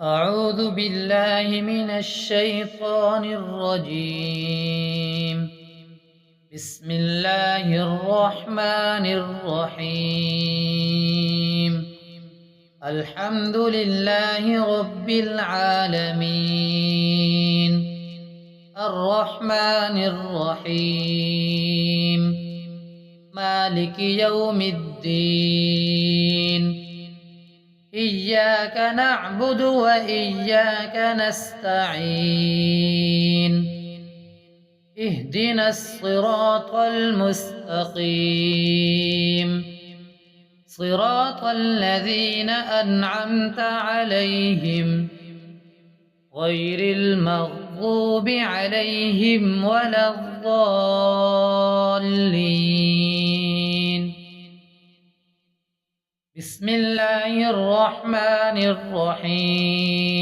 أعوذ بالله من الشيطان الرجيم. بسم الله الرحمن الرحيم. الحمد لله رب العالمين، الرحمن الرحيم، مالك يوم الدين. إياك نعبد وإياك نستعين. اهدنا الصراط المستقيم، صراط الذين أنعمت عليهم غير المغضوب عليهم ولا الضالين. بسم الله الرحمن الرحيم.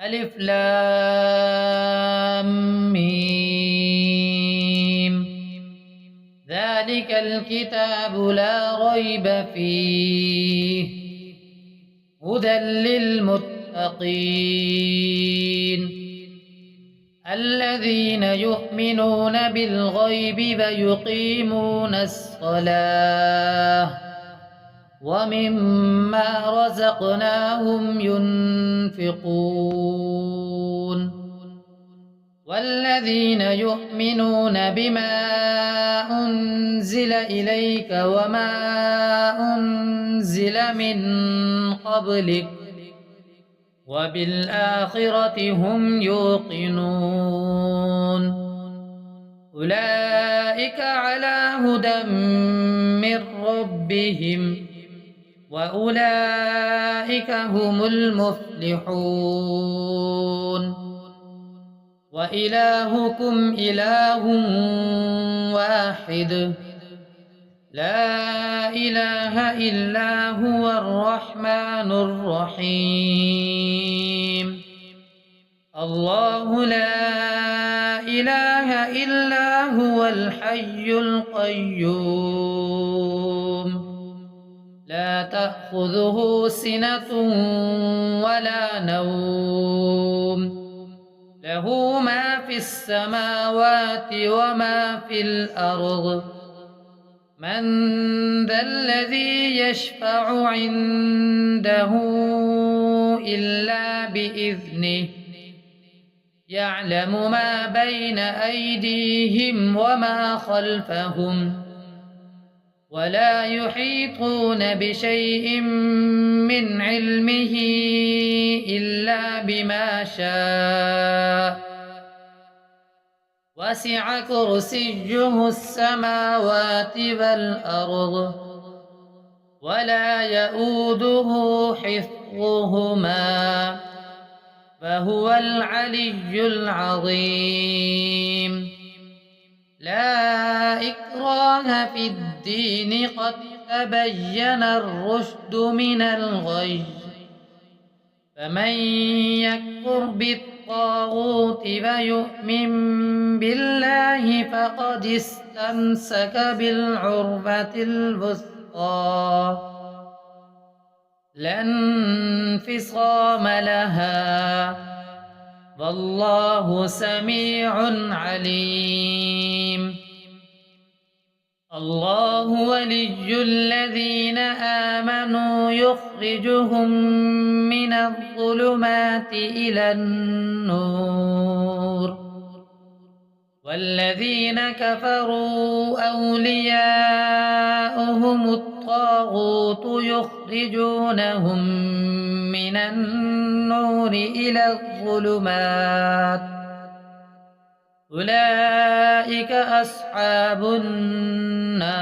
ألف لام ميم. ذلك الكتاب لا ريب فيه، هدى للمتقين الذين يؤمنون بالغيب ويقيمون الصلاة ومما رزقناهم ينفقون والذين يؤمنون بما أنزل إليك وما أنزل من قبلك وبالآخرة هم يوقنون. أولئك على هدى من ربهم وأولئك هم المفلحون. وإلهكم إله واحد، لا إله إلا هو الرحمن الرحيم. الله لا إله إلا هو الحي القيوم، لا تأخذه سنة ولا نوم، له ما في السماوات وما في الأرض. من ذا الذي يشفع عنده إلا بإذنه، يعلم ما بين أيديهم وما خلفهم، ولا يحيطون بشيء من علمه إلا بما شاء. وسع كرسيه السماوات والأرض ولا يؤوده حفظهما فهو العلي العظيم. لا إكراه في الدين، قد تبين الرشد من الغي. فمن يكفر بالطاغوت ويؤمن بالله فقد استمسك بالعروة الوثقى لا انفصام لها، والله سميع عليم. الله ولي الذين آمنوا يخرجهم من الظلمات إلى النور، والذين كفروا أولياؤهم الطاغوت يخرجونهم من النور إلى الظلمات. أولئك أصحاب النار،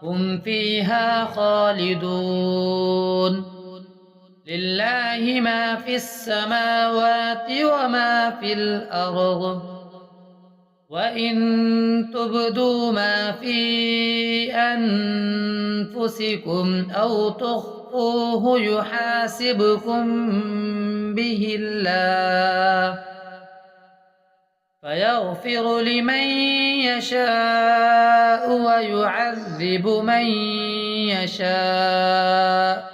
هم فيها خالدون. لله ما في السماوات وما في الأرض، وإن تبدوا ما في أنفسكم أو تخفوه يحاسبكم به الله، فيغفر لمن يشاء ويعذب من يشاء،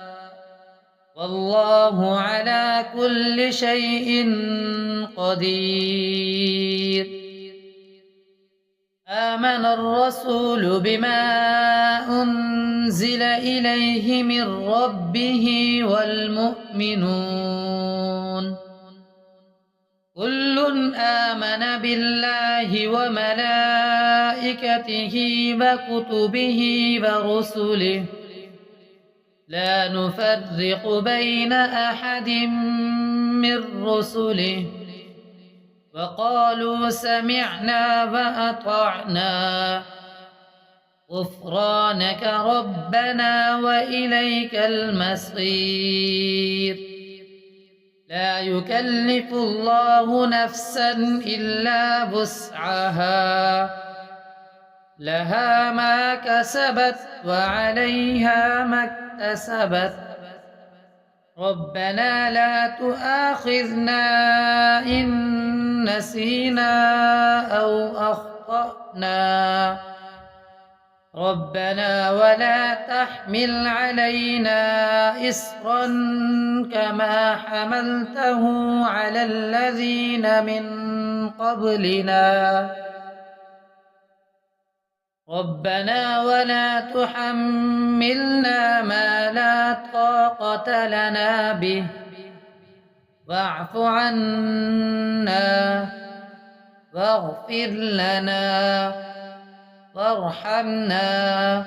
والله على كل شيء قدير. آمن الرسول بما أنزل إليه من ربه والمؤمنون كل آمن بالله وملائكته وكتبه ورسله لا نفرق بين أحد من رسله وقالوا سمعنا وأطعنا غفرانك ربنا وإليك المصير. لا يكلف الله نفسا إلا وسعها لها ما كسبت وعليها ما اكتسبت ربنا لا تؤاخذنا إن نسينا أو أخطأنا ربنا ولا تحمل علينا إصرا كما حملته على الذين من قبلنا ربنا ولا تحملنا ما لا طاقة لنا به واعف عنا واغفر لنا وارحمنا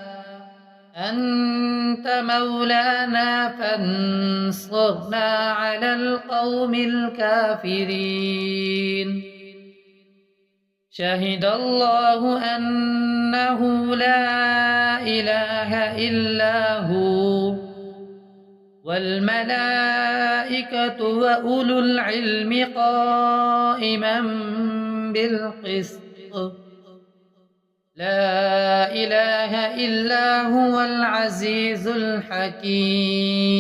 أنت مولانا فانصرنا على القوم الكافرين. شهد الله أنه لا إله إلا هو والملائكة وأولو العلم قائما بالقسط لا إله إلا هو العزيز الحكيم.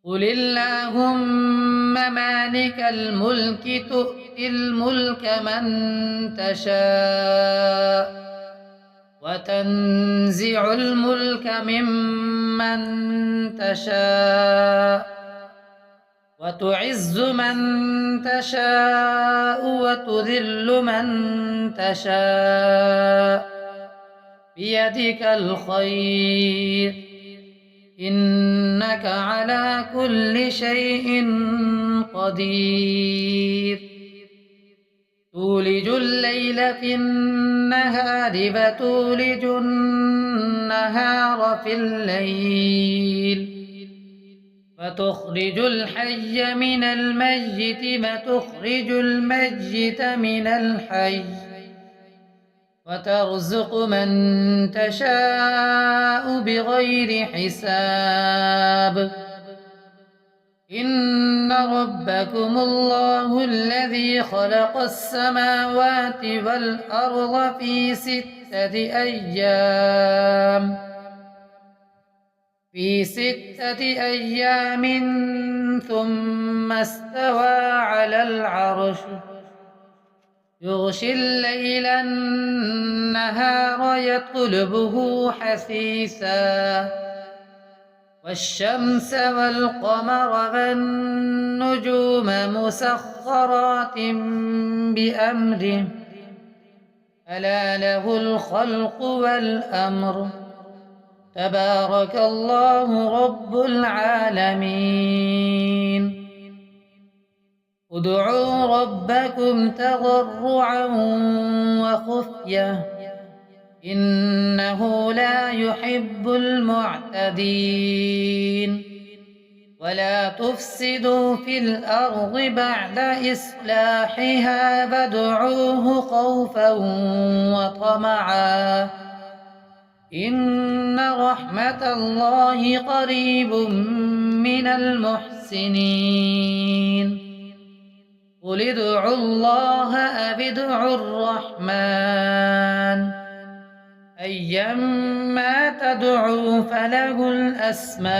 قل اللهم مالك الملك تؤتي الملك من تشاء وتنزع الملك ممن تشاء وتعز من تشاء وتذل من تشاء بيدك الخير إنك على كل شيء قدير. تولج الليل في النهار وتولج النهار في الليل وتخرج الحي من الميت وتخرج الميت من الحي وترزق من تشاء بغير حساب. إن ربكم الله الذي خلق السماوات والأرض في 6 أيام ثم استوى على العرش يغشي الليل النهار يطلبه حثيثا والشمس والقمر والنجوم مسخرات بأمره ألا له الخلق والأمر تبارك الله رب العالمين. ادعوا ربكم تضرعا وخفية إنه لا يحب المعتدين. ولا تفسدوا في الأرض بعد إصلاحها وادعوه خوفا وطمعا إن رحمة الله قريب من المحسنين. قل ادعوا الله أو ادعوا الرحمن أيما تدعوا فله الأسماء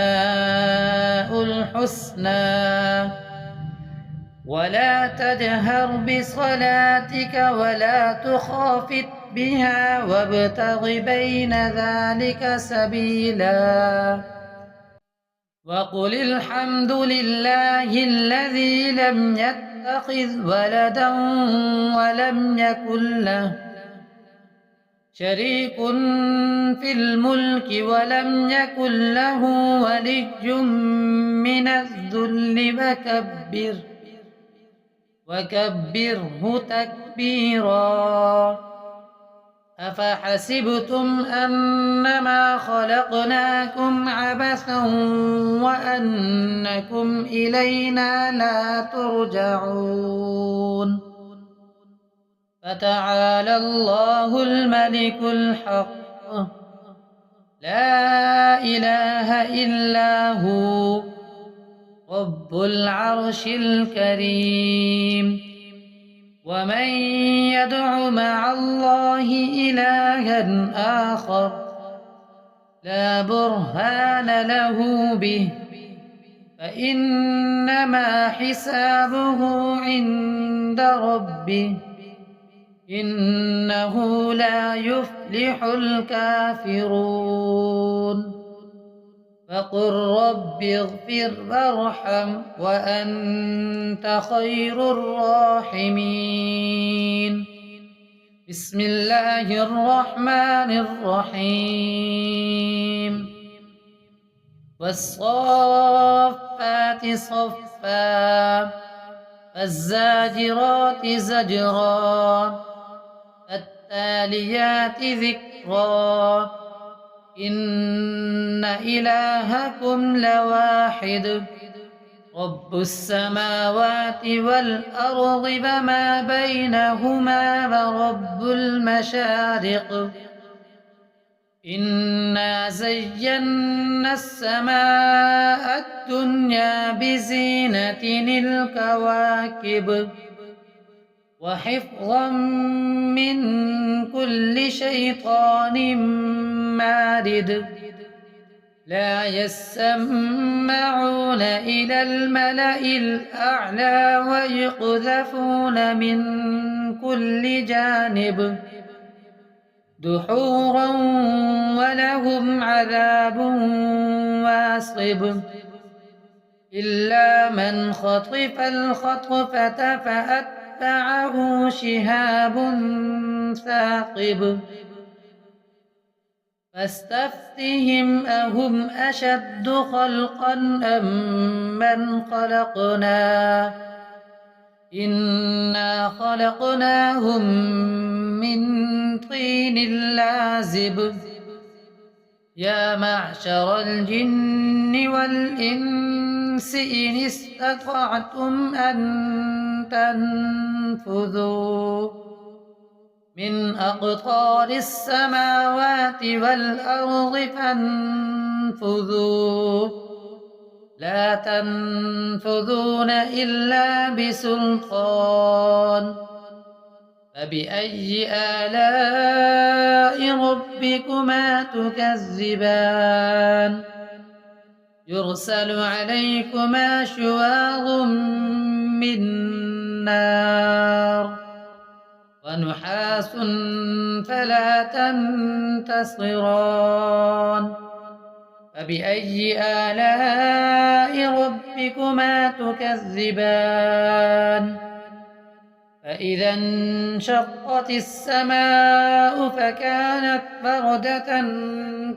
الحسنى. ولا تجهر بصلاتك ولا تخافت بها وابتغ بين ذلك سبيلا. وقل الحمد لله الذي لم يتخذ ولدا ولم يكن له شريك في الملك ولم يكن له ولي من الذل وكبره تكبيرا. أفحسبتم أنما خلقناكم عبثا وأنكم إلينا لا ترجعون. فتعالى الله الملك الحق لا إله إلا هو رب العرش الكريم. ومن يدع مع الله إلها آخر لا برهان له به فإنما حسابه عند ربه إنه لا يفلح الكافرون. فقل رب اغفر وارحم وأنت خير الراحمين. بسم الله الرحمن الرحيم. والصافات صفا فالزاجرات زجرا فالتاليات ذكرا إن إلهكم لواحد رب السماوات والأرض وما بينهما ورب المشارق إنا زينا السماء الدنيا بزينة الكواكب وحفظا من كل شيطان مارد لا يسمعون إلى الملأ الأعلى ويقذفون من كل جانب دحورا ولهم عذاب واصب إلا من خطف الخطفة فأتبعه شهاب ثاقب. فاستفتهم أهم أشد خلقا أم من خلقنا إنا خلقناهم من طين لازب. يا معشر الجن والإنس إن استطعتم أن تنفذوا من أقطار السماوات والأرض فانفذوا لا تنفذون إلا بسلطان. فبأي آلاء ربكما تكذبان يرسل عليكما شواظ من نار ونحاس فلا تنتصران. فبأي آلاء ربكما تكذبان فإذا انشقت السماء فكانت بردة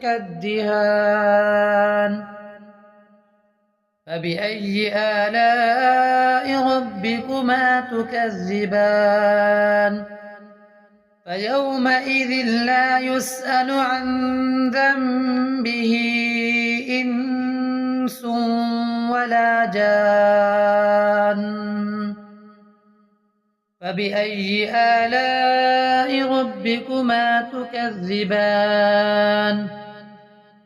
كالدهان. فبأي آلاء ربكما تكذبان فيومئذ لا يسأل عن ذنبه إنس ولا جان. فبأي آلاء ربكما تكذبان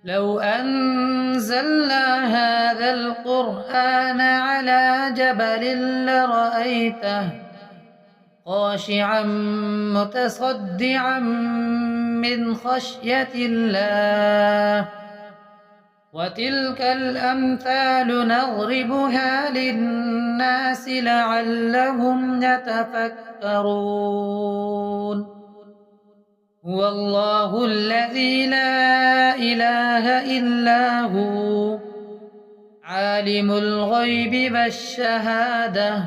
لو أنزلنا هذا القرآن على جبل لرأيته خاشعا متصدعا من خشية الله. وتلك الأمثال نضربها للناس لعلهم يتفكرون. هو الله الذي لا إله إلا هو عالم الغيب والشهادة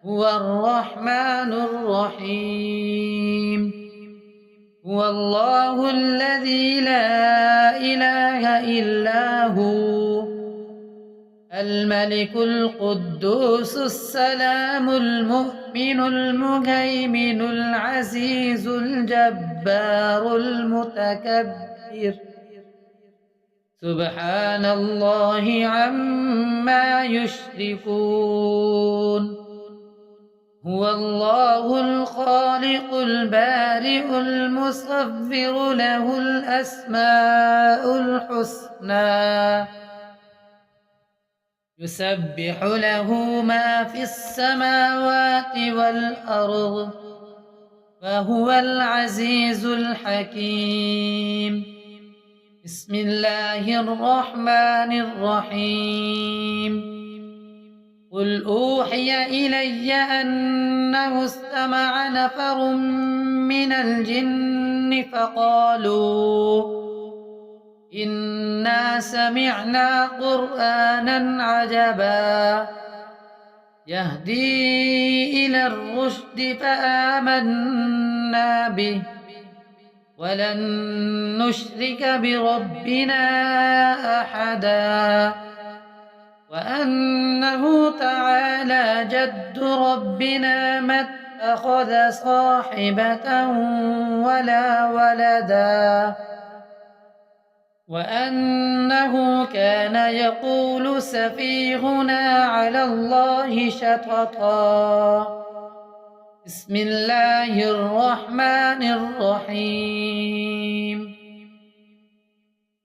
هو الرحمن الرحيم هو الله الذي لا إله إلا هو الملك القدوس السلام المؤمن المهيمن العزيز الجبار المتكبر سبحان الله عما يشركون هو الله الخالق البارئ المصور له الأسماء الحسنى يسبح له ما في السماوات والأرض وهو العزيز الحكيم بسم الله الرحمن الرحيم قل أوحي إلي أنه استمع نفر من الجن فقالوا إنا سمعنا قرآنا عجبا يهدي إلى الرشد فآمنا به ولن نشرك بربنا أحدا وأنه تعالى جد ربنا ما اتخذ صاحبة ولا ولدا وأنه كان يقول سفيهنا على الله شططا بسم الله الرحمن الرحيم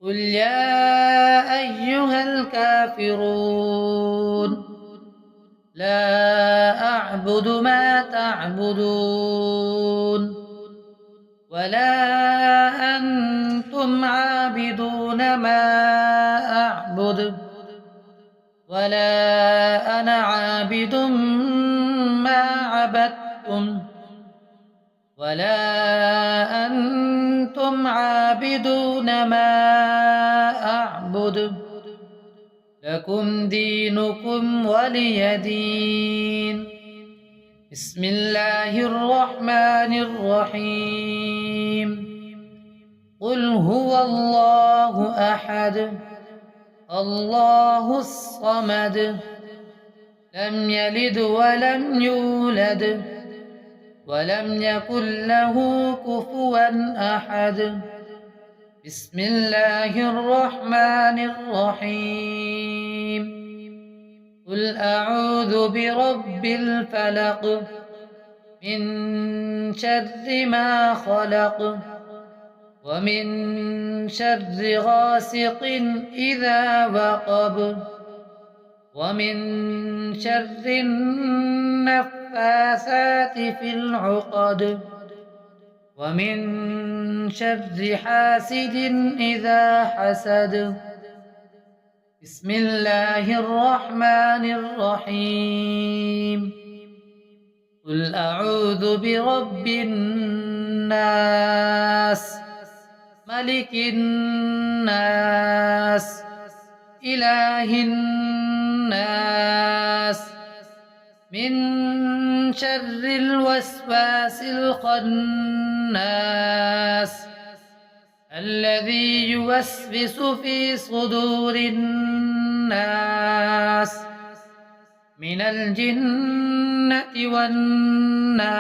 قل يا أيها الكافرون لا أعبد ما تعبدون ولا أنتم عابدون ما أعبد ولا أنا عابد ما عبدتم ولا أنتم عابدون ما أعبد لكم دينكم ولي دين بسم الله الرحمن الرحيم قل هو الله أحد الله الصمد لم يلد ولم يولد ولم يكن له كفوا أحد بسم الله الرحمن الرحيم قل أعوذ برب الفلق من شر ما خلق ومن شر غاسق إذا وقب ومن شر النفاثات في العقد ومن شر حاسد إذا حسد بسم الله الرحمن الرحيم قل أعوذ برب الناس ملك الناس إله الناس من شر الوسواس الخناس الذي يوسوس في صدور الناس من الجنة والناس